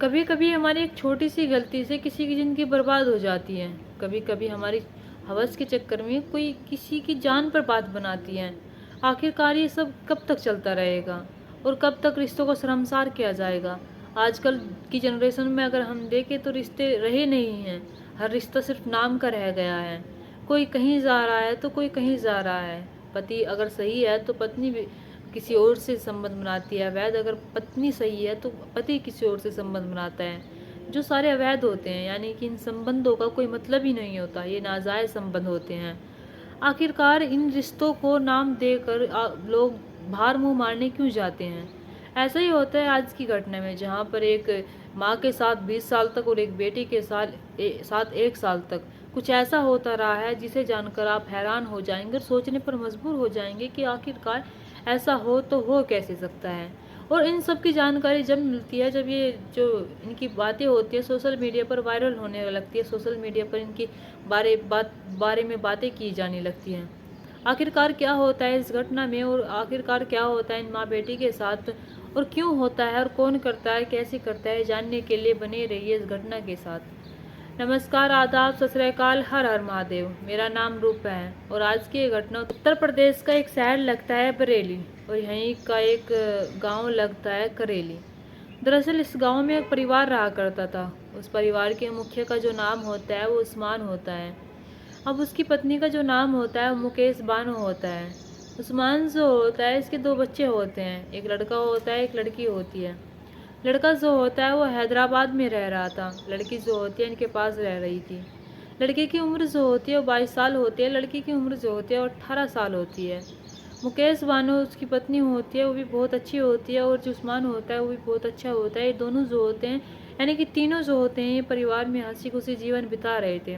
कभी कभी हमारी एक छोटी सी गलती से किसी की ज़िंदगी बर्बाद हो जाती है। कभी कभी हमारी हवस के चक्कर में कोई किसी की जान पर बात बनाती है। आखिरकार ये सब कब तक चलता रहेगा और कब तक रिश्तों को शर्मसार किया जाएगा। आजकल की जनरेशन में अगर हम देखें तो रिश्ते रहे नहीं हैं। हर रिश्ता सिर्फ नाम का रह गया है। कोई कहीं जा रहा है तो कोई कहीं जा रहा है। पति अगर सही है तो पत्नी भी किसी और से संबंध बनाती है। अवैध अगर पत्नी सही है तो पति किसी और से संबंध बनाता है। जो सारे अवैध होते हैं, यानी कि इन संबंधों का कोई मतलब ही नहीं होता, ये नाजायज संबंध होते हैं। आखिरकार इन रिश्तों को नाम देकर लोग बाहर मुंह मारने क्यों जाते हैं। ऐसा ही होता है आज की घटना में, जहाँ पर एक माँ के साथ 20 साल तक और एक बेटी के साथ 1 साल तक कुछ ऐसा होता रहा है जिसे जानकर आप हैरान हो जाएंगे और सोचने पर मजबूर हो जाएंगे कि आखिरकार ऐसा हो तो हो कैसे सकता है। और इन सब की जानकारी जब मिलती है, जब ये जो इनकी बातें होती है सोशल मीडिया पर वायरल होने लगती है, सोशल मीडिया पर इनकी बारे में बातें की जाने लगती हैं। आखिरकार क्या होता है इस घटना में, और आखिरकार क्या होता है इन माँ बेटी के साथ, और क्यों होता है और कौन करता है, कैसे करता है, जानने के लिए बने रहिए इस घटना के साथ। नमस्कार, आदाब, सत श्री अकाल, हर हर महादेव। मेरा नाम रूपा है और आज की ये घटना उत्तर प्रदेश का एक शहर लगता है बरेली और यहीं का एक गांव लगता है करेली। दरअसल इस गांव में एक परिवार रहा करता था। उस परिवार के मुखिया का जो नाम होता है वो उस्मान होता है। अब उसकी पत्नी का जो नाम होता है वो मुकेश बानो होता है। उस्मान जो होता है, इसके 2 बच्चे होते हैं, एक लड़का होता है एक लड़की होती है। लड़का जो होता है वो हैदराबाद में रह रहा था, लड़की जो होती है इनके पास रह रही थी। लड़के की उम्र जो होती है वो 22 साल होती है, लड़की की उम्र जो होती है वो 18 साल होती है। मुकेश बानो उसकी पत्नी होती है, वो भी बहुत अच्छी होती है, और जो उस्मान होता है वो भी बहुत अच्छा होता है। ये दोनों जो होते हैं, यानी कि तीनों जो होते हैं, ये परिवार में हंसी खुशी जीवन बिता रहे थे।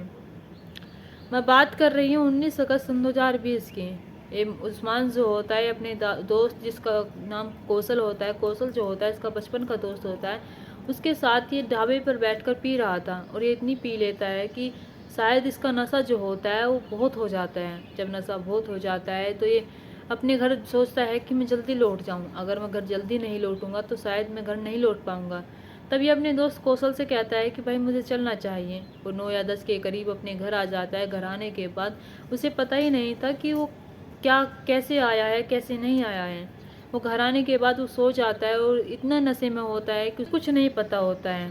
मैं बात कर रही हूँ 19 अगस्त सन 2020 की। ये उस्मान जो होता है अपने दोस्त, जिसका नाम कौशल होता है, कौशल जो होता है इसका बचपन का दोस्त होता है, उसके साथ ये ढाबे पर बैठकर पी रहा था। और ये इतनी पी लेता है कि शायद इसका नशा जो होता है वो बहुत हो जाता है। जब नशा बहुत हो जाता है तो ये अपने घर सोचता है कि मैं जल्दी लौट जाऊँ, अगर मैं घर जल्दी नहीं लौटूंगा तो शायद मैं घर नहीं लौट पाऊँगा। तभी अपने दोस्त कौशल से कहता है कि भाई मुझे चलना चाहिए। वो 9 या 10 के करीब अपने घर आ जाता है। घर आने के बाद उसे पता ही नहीं था कि वो क्या कैसे आया है कैसे नहीं आया है। वो घर आने के बाद वो सो जाता है और इतना नशे में होता है कि कुछ नहीं पता होता है।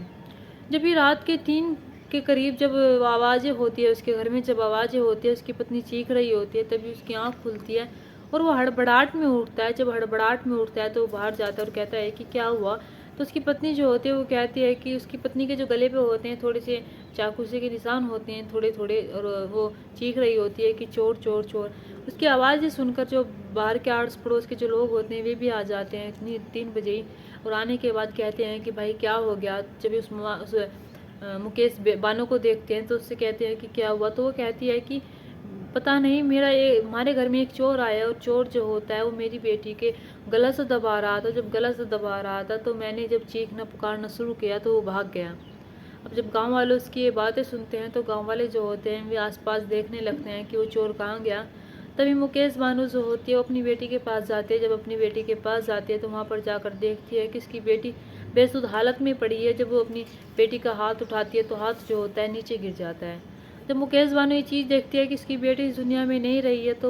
जब ये रात के 3 के करीब जब आवाज़ें होती है उसके घर में, जब आवाज़ें होती है उसकी पत्नी चीख रही होती है, तभी उसकी आँख खुलती है और वो हड़बड़ाहट में उठता है। जब हड़बड़ाहट में उठता है तो वो बाहर जाता है और कहता है कि क्या हुआ। तो उसकी पत्नी जो होती है वो कहती है कि उसकी पत्नी के जो गले पे होते हैं थोड़े से चाकू से के निशान होते हैं थोड़े थोड़े, और वो चीख रही होती है कि चोर चोर चोर। उसकी आवाज़ें सुनकर जो बाहर के आस पड़ोस के जो लोग होते हैं वे भी आ जाते हैं इतनी 3 बजे ही। और आने के बाद कहते हैं कि भाई क्या हो गया। जब उस मुकेश बानो को देखते हैं तो उससे कहते हैं कि क्या हुआ। तो वो कहती है कि पता नहीं, हमारे घर में एक चोर आया और चोर जो होता है वो मेरी बेटी के गला से दबा रहा था। जब गला से दबा रहा था तो मैंने जब चीखना पुकारना शुरू किया तो वो भाग गया। अब जब गांव वाले उसकी ये बातें सुनते हैं तो गांव वाले जो होते हैं वे आसपास देखने लगते हैं कि वो चोर कहाँ गया। तभी मुकेश बानो जो होती है वो अपनी बेटी के पास जाती है। जब अपनी बेटी के पास जाती है तो वहाँ पर जाकर देखती है कि उसकी बेटी बेसुध हालत में पड़ी है। जब वो अपनी बेटी का हाथ उठाती है तो हाथ जो होता है नीचे गिर जाता है। जब मुकेश बानो ये चीज़ देखती है कि इसकी बेटी इस दुनिया में नहीं रही है तो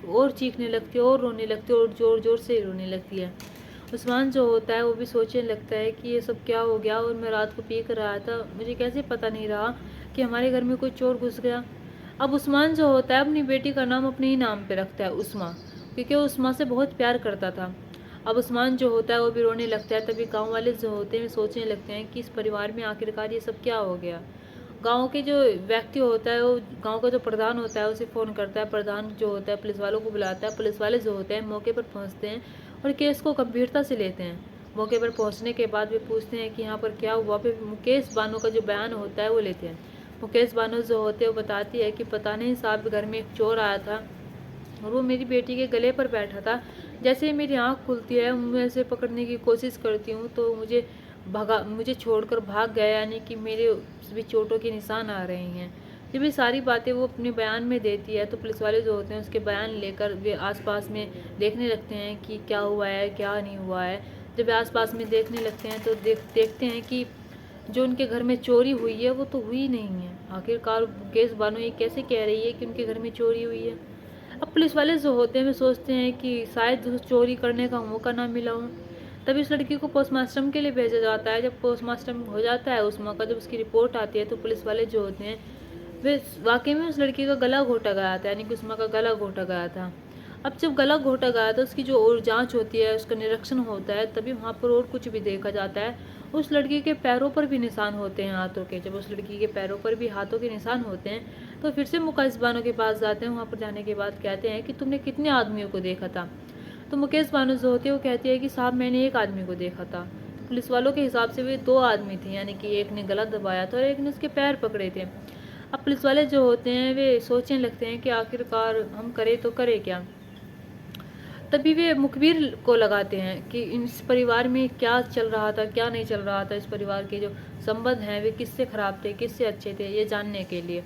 वो चीखने लगती है और रोने लगती है और ज़ोर ज़ोर से रोने लगती है। उस्मान जो होता है वो भी सोचने लगता है कि ये सब क्या हो गया, और मैं रात को पी कर आया था, मुझे कैसे पता नहीं रहा कि हमारे घर में कोई चोर घुस गया। अब उस्मान जो होता है अपनी बेटी का नाम अपने ही नाम पे रखता है, उस्मा, क्योंकि वो उस्मा से बहुत प्यार करता था। अब उस्मान जो होता है वो भी रोने लगता है। तभी गाँव वाले जो होते हैं सोचने लगते हैं कि इस परिवार में आखिरकार ये सब क्या हो गया। गांव के जो व्यक्ति होता है वो गांव का जो प्रधान होता है उसे फ़ोन करता है। प्रधान जो होता है पुलिस वालों को बुलाता है। पुलिस वाले जो होते हैं मौके पर पहुंचते हैं और केस को गंभीरता से लेते हैं। मौके पर पहुंचने के बाद वे पूछते हैं कि यहाँ पर क्या हुआ। फिर मुकेश बानो का जो बयान होता है वो लेते हैं। मुकेश बानो जो होते हैं वो बताती है कि पता नहीं साहब, घर में एक चोर आया था और वो मेरी बेटी के गले पर बैठा था। जैसे ही मेरी आँख खुलती है मैं उसे पकड़ने की कोशिश करती हूँ तो मुझे छोड़कर भाग गया, यानी कि मेरे भी चोटों के निशान आ रहे हैं। जब ये सारी बातें वो अपने बयान में देती है तो पुलिस वाले जो होते हैं उसके बयान लेकर वे आसपास में देखने लगते हैं कि क्या हुआ है क्या नहीं हुआ है। जब वे आसपास में देखने लगते हैं तो देखते हैं कि जो उनके घर में चोरी हुई है वो तो हुई नहीं है। आखिरकार मुकेश बानो ये कैसे कह रही है कि उनके घर में चोरी हुई है। अब पुलिस वाले जो होते हैं वे सोचते हैं कि शायद उस चोरी करने का मौका ना मिला हो। तभी उस लड़की को पोस्टमार्टम के लिए भेजा जाता है। जब पोस्टमार्टम हो जाता है उस मौका, जब उसकी रिपोर्ट आती है तो पुलिस वाले जो होते हैं वे वाकई में उस लड़की का गला घोटा गया था, यानी कि उस माँ का गला घोटा गया था। अब जब गला घोटा गया तो उसकी जो और जांच होती है, उसका निरीक्षण होता है, तभी वहाँ पर और कुछ भी देखा जाता है। उस लड़की के पैरों पर भी निशान होते हैं हाथों के। जब उस लड़की के पैरों पर भी हाथों के निशान होते हैं तो फिर से मुकेश बानो के पास जाते हैं। वहाँ पर जाने के बाद कहते हैं कि तुमने कितने आदमियों को देखा था। तो मुकेश बानो जो होती है वो कहती है कि साहब मैंने एक आदमी को देखा था। तो पुलिस वालों के हिसाब से वे 2 आदमी थे, यानी कि एक ने गला दबाया था और एक ने उसके पैर पकड़े थे। अब पुलिस वाले जो होते हैं वे सोचने लगते हैं कि आखिरकार हम करें तो करें क्या। तभी वे मुखबिर को लगाते हैं कि इस परिवार में क्या चल रहा था, क्या नहीं चल रहा था। इस परिवार के जो संबंध हैं वे किससे खराब थे, किससे अच्छे थे, ये जानने के लिए।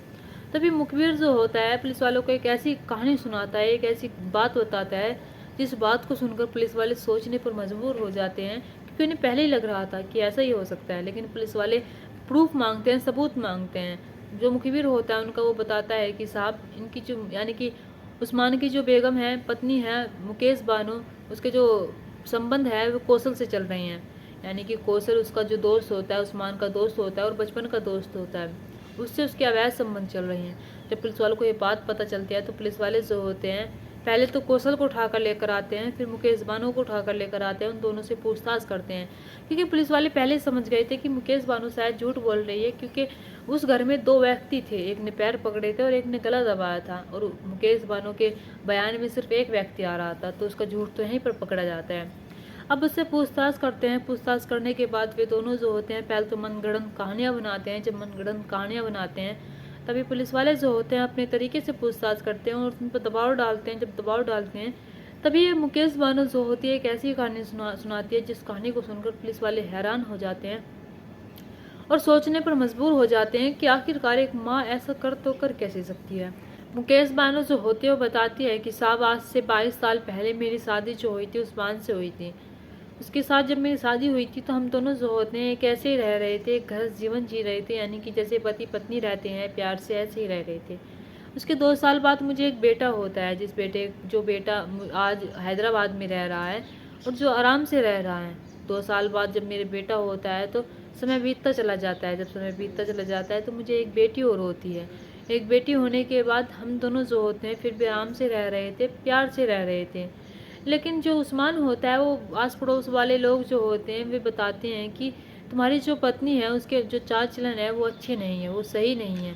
तभी मुखबिर जो होता है पुलिस वालों को एक ऐसी कहानी सुनाता है, एक ऐसी बात बताता है जिस बात को सुनकर पुलिस वाले सोचने पर मजबूर हो जाते हैं, क्योंकि उन्हें पहले ही लग रहा था कि ऐसा ही हो सकता है। लेकिन पुलिस वाले प्रूफ मांगते हैं, सबूत मांगते हैं। जो मुखबिर होता है उनका वो बताता है कि साहब इनकी जो, यानी कि उस्मान की जो बेगम है, पत्नी है मुकेश बानो, उसके जो संबंध है वो कौशल से चल रहे हैं। यानी कि कौशल उसका जो दोस्त होता है, उस्मान का दोस्त होता है और बचपन का दोस्त होता है, उससे उसके अवैध संबंध चल रहे हैं। जब पुलिस वालों को ये बात पता चलती है तो पुलिस वाले जो होते हैं पहले तो कौशल को उठाकर लेकर आते हैं, फिर मुकेश बानो को उठाकर लेकर आते हैं, उन दोनों से पूछताछ करते हैं। क्योंकि पुलिस वाले पहले समझ गए थे कि मुकेश बानो शायद झूठ बोल रही है, क्योंकि उस घर में 2 व्यक्ति थे, एक ने पैर पकड़े थे और एक ने गला दबाया था, और मुकेश बानो के बयान में सिर्फ एक व्यक्ति आ रहा था, तो उसका झूठ तो यहीं पर पकड़ा जाता है। अब उससे पूछताछ करते हैं। पूछताछ करने के बाद वे दोनों जो होते हैं पहले तो मनगढ़ंत कहानियाँ बनाते हैं। जब मनगढ़ंत कहानियाँ बनाते हैं तभी पुलिस वाले जो होते हैं अपने तरीके से पूछताछ करते हैं और उन पर दबाव डालते हैं। जब दबाव डालते हैं तभी ये मुकेश बानो जो होती है एक ऐसी कहानी सुनाती है जिस कहानी को सुनकर पुलिस वाले हैरान हो जाते हैं और सोचने पर मजबूर हो जाते हैं कि आखिरकार एक माँ ऐसा कर तो कर कैसे सकती है। मुकेश बानो जो होती है वो बताती है कि साहब आज से 22 साल पहले मेरी शादी जो हुई थी उस्मान से हुई थी। उसके साथ जब मेरी शादी हुई थी तो हम दोनों जो होते हैं कैसे रह रहे थे, एक घर जीवन जी रहे थे, यानी कि जैसे पति पत्नी रहते हैं प्यार से, ऐसे ही रह रहे थे। उसके 2 साल बाद मुझे एक बेटा होता है, जो बेटा आज हैदराबाद में रह रहा है और जो आराम से रह रहा है। 2 साल बाद जब मेरे बेटा होता है तो समय बीतता चला जाता है। जब समय बीतता चला जाता है तो मुझे एक बेटी और होती है। एक बेटी होने के बाद हम दोनों जो होते हैं फिर भी आराम से रह रहे थे, प्यार से रह रहे थे। लेकिन जो उस्मान होता है वो आस पड़ोस वाले लोग जो होते हैं वे बताते हैं कि तुम्हारी जो पत्नी है उसके जो चाल चलन है वो अच्छे नहीं है, वो सही नहीं है।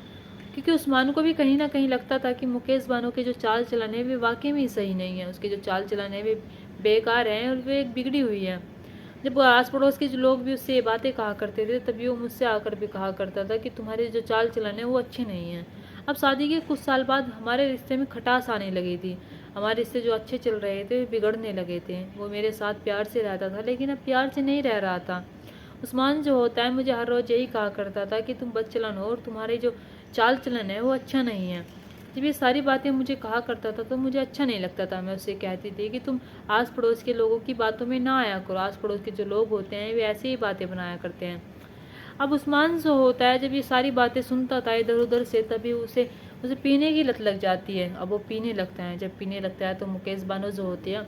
क्योंकि उस्मान को भी कहीं ना कहीं लगता था कि मुकेश बानो के जो चाल चलन है वे वाकई में सही नहीं है, उसके जो चाल चलन है वे बेकार हैं और वे एक बिगड़ी हुई है। जब आस पड़ोस के जो लोग भी उससे ये बातें कहा करते थे तभी वो मुझसे आकर भी कहा करता था कि तुम्हारे जो चाल चलन है वो अच्छे नहीं हैं। अब शादी के कुछ साल बाद हमारे रिश्ते में खटास आने लगी थी। हमारे रिश्ते जो अच्छे चल रहे थे वे बिगड़ने लगे थे। वो मेरे साथ प्यार से रहता था लेकिन अब प्यार से नहीं रह रहा था। उस्मान जो होता है मुझे हर रोज़ यही कहा करता था कि तुम बदचलन हो और तुम्हारे जो चाल चलन है वो अच्छा नहीं है। जब ये सारी बातें मुझे कहा करता था तो मुझे अच्छा नहीं लगता था। मैं उससे कहती थी कि तुम आस पड़ोस के लोगों की बातों में ना आया करो, आस पड़ोस के जो लोग होते हैं वे ऐसे ही बातें बनाया करते हैं। अब उस्मान जो होता है जब ये सारी बातें सुनता था इधर उधर से तभी उसे उसे पीने की लत लग जाती है। अब वो पीने लगता है। जब पीने लगता है तो मुकेश बानो जो होती है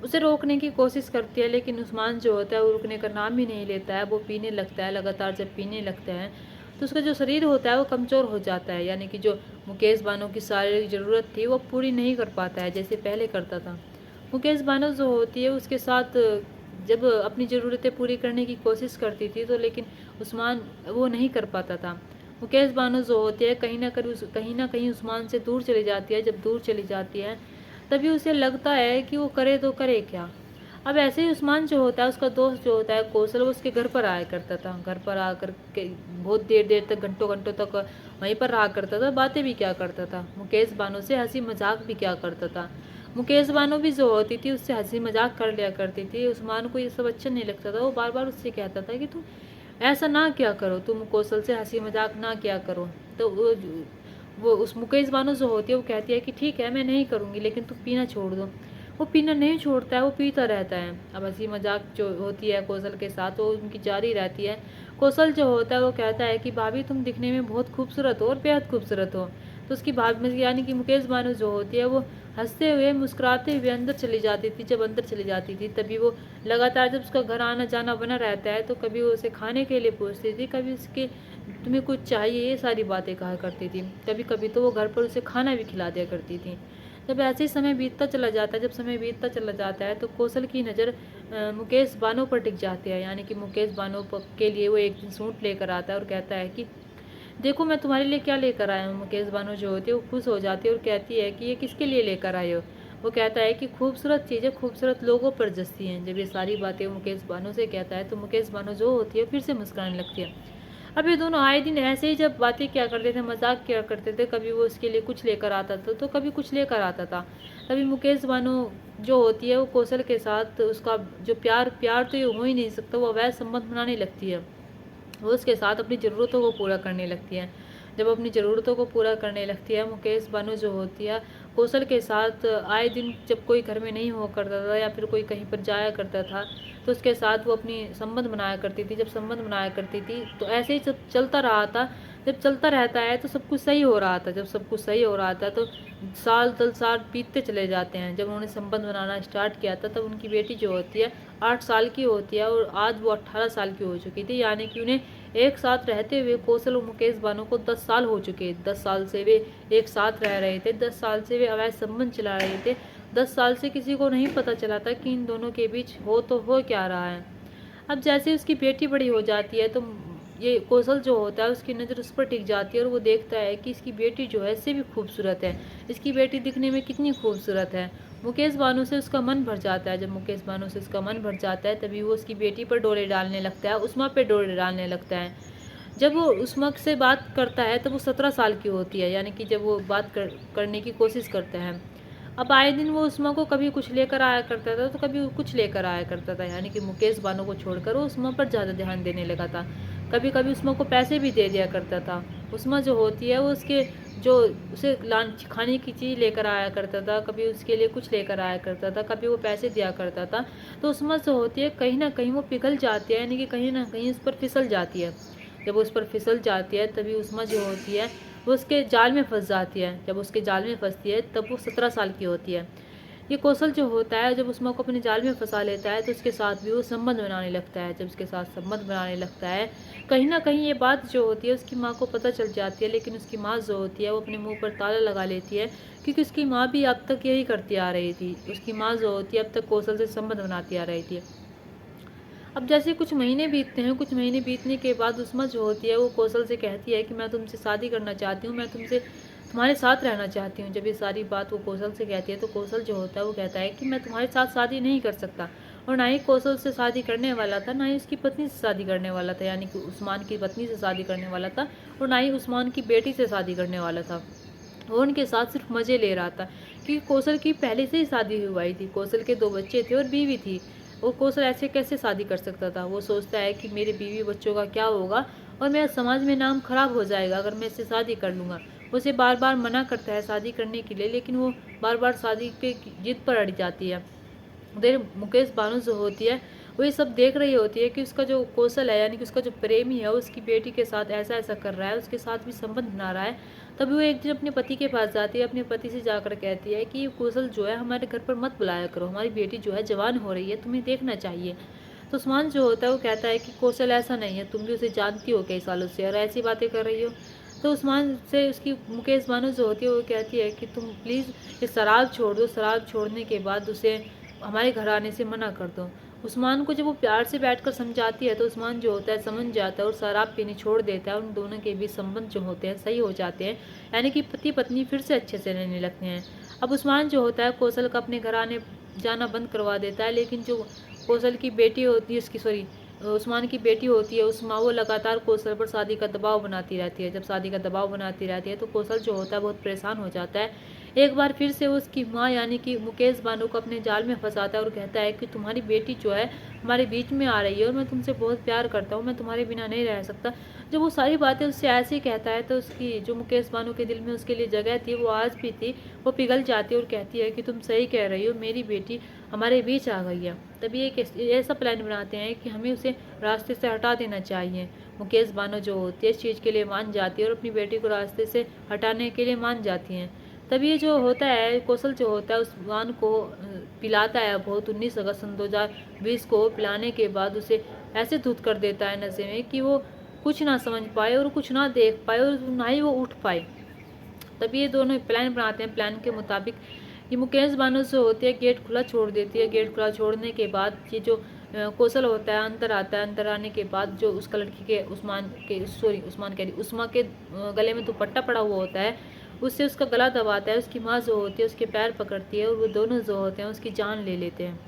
उसे रोकने की कोशिश करती है, लेकिन उस्मान जो होता है वो रुकने का नाम ही नहीं लेता है। वो पीने लगता है लगातार। जब पीने लगता है तो उसका जो शरीर होता है वो कमज़ोर हो जाता है, यानी कि जो मुकेश बानो की शारीरिक ज़रूरत थी वो पूरी नहीं कर पाता है जैसे पहले करता था। मुकेश बानो जो होती है उसके साथ जब अपनी ज़रूरतें पूरी करने की कोशिश करती थी तो लेकिन उस्मान वो नहीं कर पाता था। मुकेश बानो जो होती है कहीं ना कहीं उस्मान से दूर चली जाती है। जब दूर चली जाती है तभी उसे लगता है कि वो करे तो करे क्या। अब ऐसे ही उस्मान जो होता है उसका दोस्त जो होता है कौशल वो उसके घर पर आया करता था। घर पर आकर के बहुत देर देर तक घंटों घंटों तक वहीं पर रहा करता था, बातें भी क्या करता था, मुकेश बानो से हंसी मजाक भी क्या करता था। मुकेश बानो भी जो होती थी उससे हंसी मजाक कर लिया करती थी। उस्मान को ये सब अच्छा नहीं लगता था। वो बार बार उससे कहता था कि तुम ऐसा ना क्या करो, तुम कौशल से हंसी मजाक ना क्या करो। तो वो उस मुकेश बानो जो होती है वो कहती है कि ठीक है मैं नहीं करूँगी लेकिन तुम पीना छोड़ दो। वो पीना नहीं छोड़ता है, वो पीता रहता है। अब हंसी मजाक जो होती है कौशल के साथ वो उनकी जारी रहती है। कौशल जो होता है वो कहता है कि भाभी तुम दिखने में बहुत खूबसूरत हो और बेहद खूबसूरत हो। तो उसकी भाभी यानी कि मुकेश बानो जो होती है वो हंसते हुए मुस्कुराते हुए अंदर चली जाती थी। जब अंदर चली जाती थी तभी वो लगातार, जब उसका घर आना जाना बना रहता है, तो कभी वो उसे खाने के लिए पूछती थी, कभी उसके तुम्हें कुछ चाहिए, ये सारी बातें कहा करती थी। कभी कभी तो वो घर पर उसे खाना भी खिला दिया करती थी। जब ऐसे ही समय बीतता चला जाता है, जब समय बीतता चला जाता है तो कौशल की नज़र मुकेश बानो पर टिक जाती है। यानी कि मुकेश बानो के लिए वो एक दिन सूट लेकर आता है और कहता है कि देखो मैं तुम्हारे लिए क्या लेकर आया हूँ। मुकेश बानो जो होती है वो खुश हो जाती है और कहती है कि ये किसके लिए लेकर आए हो। वो कहता है कि खूबसूरत चीज़ें खूबसूरत लोगों पर जचती हैं। जब ये सारी बातें मुकेश बानो से कहता है तो मुकेश बानो जो होती है फिर से मुस्कुराने लगती है। अब ये दोनों आए दिन ऐसे ही जब बातें किया करते थे, मजाक किया करते थे, कभी वो उसके लिए कुछ लेकर आता था तो कभी कुछ लेकर आता था। तभी मुकेश बानो जो होती है वो कौशल के साथ उसका जो प्यार प्यार तो ये हो ही नहीं सकता, वो अवैध संबंध बनाने लगती है। वो उसके साथ अपनी ज़रूरतों को पूरा करने लगती है। जब अपनी ज़रूरतों को पूरा करने लगती है, मुकेश बानो जो होती है कौशल के साथ आए दिन जब कोई घर में नहीं हुआ करता था या फिर कोई कहीं पर जाया करता था तो उसके साथ वो अपनी संबंध बनाया करती थी। जब संबंध बनाया करती थी तो ऐसे ही जब चलता रहा था, जब चलता रहता है तो सब कुछ सही हो रहा था। जब सब कुछ सही हो रहा था तो साल 10 साल बीतते चले जाते हैं। जब उन्होंने संबंध बनाना स्टार्ट किया था तब उनकी बेटी जो होती है 8 साल की होती है और आज वो 18 साल की हो चुकी थी। यानी कि उन्हें एक साथ रहते हुए कौशल और मुकेश बानो को 10 साल हो चुके। 10 साल से वे एक साथ रह रहे थे, 10 साल से वे अवैध संबंध चला रहे थे। 10 साल से किसी को नहीं पता चला था कि इन दोनों के बीच हो तो हो क्या रहा है। अब जैसे उसकी बेटी बड़ी हो जाती है तो ये कौशल जो होता है उसकी नज़र उस पर टिक जाती है और वो देखता है कि इसकी बेटी जो है इससे भी खूबसूरत है, इसकी बेटी दिखने में कितनी खूबसूरत है। मुकेश बानो से उसका मन भर जाता है। जब मुकेश बानो से उसका मन भर जाता है तभी वो उसकी बेटी पर डोरे डालने लगता है, उस्मा पे डोरे डालने लगता है। जब वो उस्मा से बात करता है तब वो 17 साल की होती है। यानी कि जब वो बात करने की कोशिश करता है। अब आए दिन वो उस्मा को कभी कुछ लेकर आया करता था तो कभी कुछ लेकर आया करता था। यानी कि मुकेश बानो को छोड़कर वो उस्मा पर ज़्यादा ध्यान देने लगा था। कभी कभी उस्मा को पैसे भी दे दिया करता था। उस्मा जो होती है वो उसके जो उसे खाने की चीज़ लेकर आया करता था, कभी उसके लिए कुछ लेकर आया करता था, कभी वो पैसे दिया करता था। तो उस्मा जो होती है कहीं ना कहीं वो पिघल जाती है, यानी कि कहीं ना कहीं उस पर फिसल जाती है। जब उस पर फिसल जाती है तभी उस्मा जो होती है वो उसके जाल में फंस जाती है। जब उसके जाल में फंसती है तब वो 17 साल की होती है। ये कौशल जो होता है जब उस्मा को अपने जाल में फंसा लेता है तो उसके साथ भी वो संबंध बनाने लगता है। जब उसके साथ संबंध बनाने लगता है कहीं ना कहीं ये बात जो होती है उसकी माँ को पता चल जाती है, लेकिन उसकी माँ जो होती है वो अपने मुंह पर ताला लगा लेती है, क्योंकि उसकी माँ भी अब तक यही करती आ रही थी। उसकी माँ जो होती है अब तक कौशल से संबंध बनाती आ रही थी। अब जैसे कुछ महीने बीतते हैं, कुछ महीने बीतने के बाद उस्मा जो होती है वो कौशल से कहती है कि मैं तुमसे शादी करना चाहती हूँ, मैं तुमसे तुम्हारे साथ रहना चाहती हूँ। जब ये सारी बात वो कौशल से कहती है तो कौशल जो होता है वो कहता है कि मैं तुम्हारे साथ शादी नहीं कर सकता, और ना ही कौशल से शादी करने वाला था, ना ही उसकी पत्नी से शादी करने वाला था, यानी कि उस्मान की पत्नी से शादी करने वाला था, और ना ही उस्मान की बेटी से शादी करने वाला था। वो उनके साथ सिर्फ मज़े ले रहा था, क्योंकि कौशल की पहले से ही शादी हुई थी। कौशल के 2 बच्चे थे और बीवी थी। वो कौशल ऐसे कैसे शादी कर सकता था। वो सोचता है कि मेरे बीवी बच्चों का क्या होगा और मेरा समाज में नाम खराब हो जाएगा अगर मैं इससे शादी कर लूँगा। उसे बार बार मना करता है शादी करने के लिए, लेकिन वो बार बार शादी पे जिद पर अड़ जाती है। उधर मुकेश बानो जो होती है वो ये सब देख रही होती है कि उसका जो कौशल है, यानी कि उसका जो प्रेमी है, उसकी बेटी के साथ ऐसा ऐसा कर रहा है, उसके साथ भी संबंध बना रहा है। तभी वो एक दिन अपने पति के पास जाती है, अपने पति से जाकर कहती है कि कौशल जो है हमारे घर पर मत बुलाया करो, हमारी बेटी जो है जवान हो रही है, तुम्हें देखना चाहिए। तो उस्मान जो होता है वो कहता है कि कौशल ऐसा नहीं है, तुम भी उसे जानती हो कई सालों से और ऐसी बातें कर रही हो। तो उस्मान से उसकी मुकेश बानो जो होती है वो कहती है कि तुम प्लीज़ ये शराब छोड़ दो, शराब छोड़ने के बाद उसे हमारे घर आने से मना कर दो। उस्मान को जब वो प्यार से बैठकर समझाती है तो उस्मान जो होता है समझ जाता है और शराब पीनी छोड़ देता है। उन दोनों के बीच संबंध जो होते हैं सही हो जाते हैं, यानी कि पति पत्नी फिर से अच्छे से रहने लगते हैं। अब उस्मान जो होता है कौशल का अपने घर आने जाना बंद करवा देता है, लेकिन जो कौशल की बेटी होती है उसकी सॉरी उस्मान की बेटी होती है उस्मा, वो लगातार कौशल पर शादी का दबाव बनाती रहती है। जब शादी का दबाव बनाती रहती है तो कौशल जो होता है बहुत परेशान हो जाता है। एक बार फिर से उसकी माँ यानी कि मुकेश बानो को अपने जाल में फंसाता है और कहता है कि तुम्हारी बेटी जो है हमारे बीच में आ रही है और मैं तुमसे बहुत प्यार करता हूँ, मैं तुम्हारे बिना नहीं रह सकता। जब वो सारी बातें उससे ऐसे ही कहता है तो उसकी जो मुकेश बानो के दिल में उसके लिए जगह थी वो आज भी थी, वो पिघल जाती है और कहती है कि तुम सही कह रही हो, मेरी बेटी हमारे बीच आ गई है। तभी एक ऐसा प्लान बनाते हैं कि हमें उसे रास्ते से हटा देना चाहिए। मुकेश बानो जो होती है इस चीज़ के लिए मान जाती है और अपनी बेटी को रास्ते से हटाने के लिए मान जाती हैं। तब ये जो होता है कौशल जो होता है उस्मान को पिलाता है बहुत 19 अगस्त सन 2020 को पिलाने के बाद उसे ऐसे धुत कर देता है नशे में कि वो कुछ ना समझ पाए और कुछ ना देख पाए और ना ही वो उठ पाए। तब ये दोनों प्लान बनाते हैं। प्लान के मुताबिक ये मुकेश बानो जो होती है गेट खुला छोड़ देती है। गेट खुला छोड़ने के बाद ये जो कौशल होता है अंदर आता है। अंदर आने के बाद जो उसका लड़की के उस्मान कह रही उस्मा के गले में दुपट्टा पड़ा हुआ होता है उससे उसका गला दबाता है। उसकी माँ जो होती है उसके पैर पकड़ती है और वो दोनों जो होते हैं उसकी जान ले लेते हैं।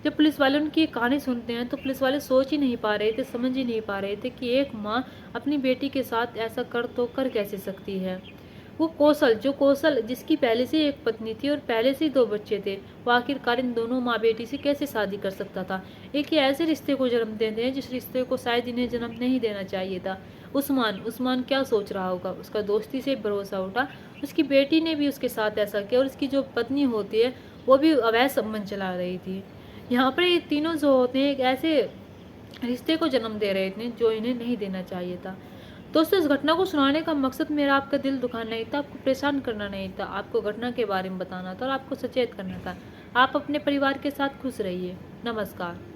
जब पुलिस वाले उनकी कहानी सुनते हैं तो पुलिस वाले सोच ही नहीं पा रहे थे, समझ ही नहीं पा रहे थे कि एक माँ अपनी बेटी के साथ ऐसा कर कैसे सकती है। वो कौशल जिसकी पहले से एक पत्नी थी और पहले से ही 2 बच्चे थे, वो आखिरकार इन दोनों माँ बेटी से कैसे शादी कर सकता था। एक ये ऐसे रिश्ते को जन्म देते हैं जिस रिश्ते को शायद इन्हें जन्म नहीं देना चाहिए था। उस्मान क्या सोच रहा होगा, उसका दोस्ती से भरोसा उठा, उसकी बेटी ने भी उसके साथ ऐसा किया और उसकी जो पत्नी होती है वो भी अवैध संबंध चला रही थी। यहाँ पर ये तीनों जो होते हैं एक ऐसे रिश्ते को जन्म दे रहे थे जो इन्हें नहीं देना चाहिए था। दोस्तों इस घटना को सुनाने का मकसद मेरा आपका दिल दुखाना नहीं था, आपको परेशान करना नहीं था, आपको घटना के बारे में बताना था और आपको सचेत करना था। आप अपने परिवार के साथ खुश रहिए। नमस्कार।